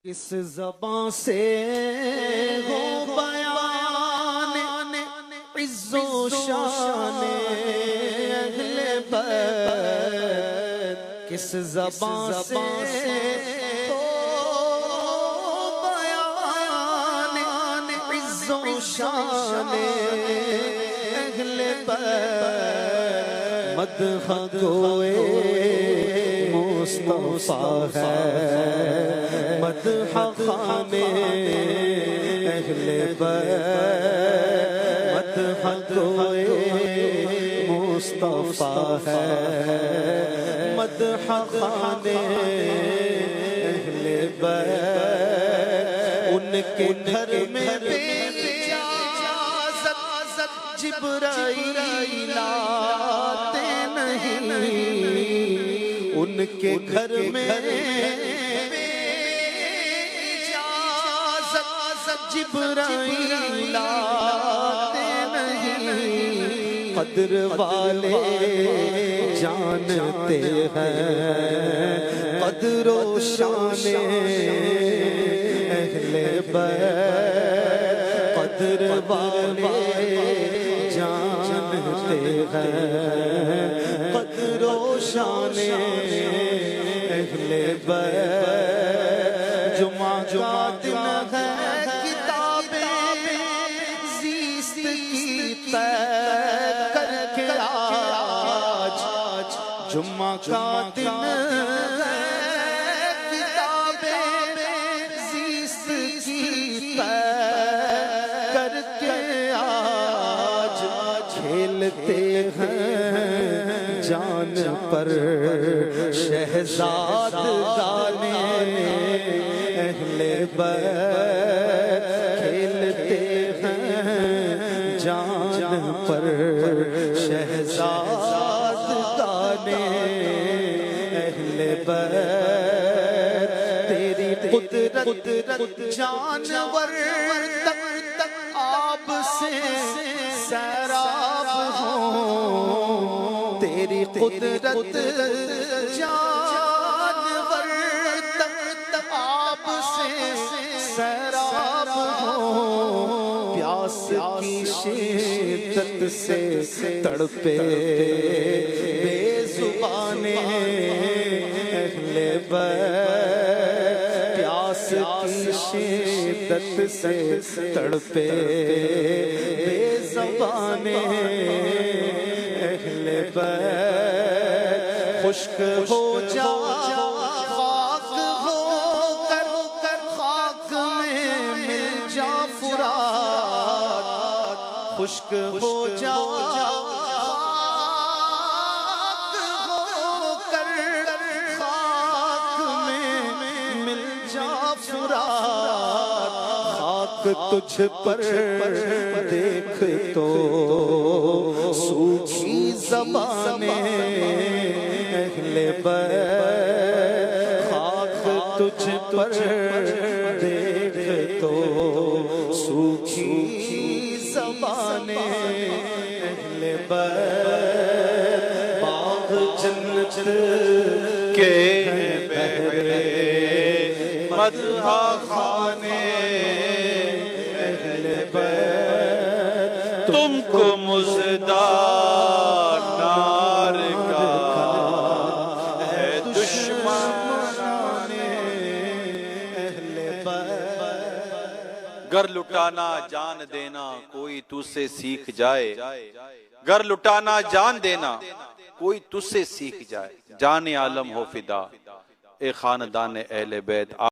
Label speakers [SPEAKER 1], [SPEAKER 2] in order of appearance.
[SPEAKER 1] किस ज़बां से हो बयान इज़्ज़ो शान अहले बैत, किस ज़बां से हो बयान इज़्ज़ो शान अहले बैत। मदह गोए मुस्तफ़ा है, मदह खाने अहले बैत, मदह गोए मुस्तफ़ा है, मदह खाने अहले बैत। उनके घर में बेइजाज़त जिब्राईल आते नहीं, उनके घर में बेइजाज़त जिब्राईल आते नहीं। कद्र वाले जानते हैं कद्रो शाने अहले बैत, कद्र वाले जानते हैं कद्रो शाने अहले बैत। जुमा का दिन है किताबें ज़ीस्त की तय करके आज, जुमा का दिन है किताबें ज़ीस्त की तय करके आज। खेलते हैं जान पर शहजाद गाने अहले बैत, खेलते हैं जान पर शहजाद गाने अहले बैत। तेरी कुदरत जानवर तक आब से सैराब हो, तेरी कुदरत जानवर तक आब से सैराब हो। प्यास की शिद्दत से तड़पे बेजुबाने अहले बैत, प्यास की शिद्दत से तड़पे बेजुबाने अहले बैत। खुश्क हो जा खाक हो कर खाक में मिल जा फुरात, खुश्क हो जा खाक हो कर खाक में मिल जा फुरात। खाक तुझ पर देख तो सूखी ज़बानें अहले बैत, खाक तुझ पर देख तो सूखी ज़बानें अहले बैत। बाग़ जन्नत के बहरे मदह खाने अहले बैत।
[SPEAKER 2] तुमको मुज़दा नार का है दुश्मन
[SPEAKER 1] अहले बैत।
[SPEAKER 2] गर लुटाना जान देना कोई तुझसे सीख जाए, गर लुटाना जान देना कोई तुझसे सीख जाए। जाने आलम हो फिदा ए खानदान अहले बैत।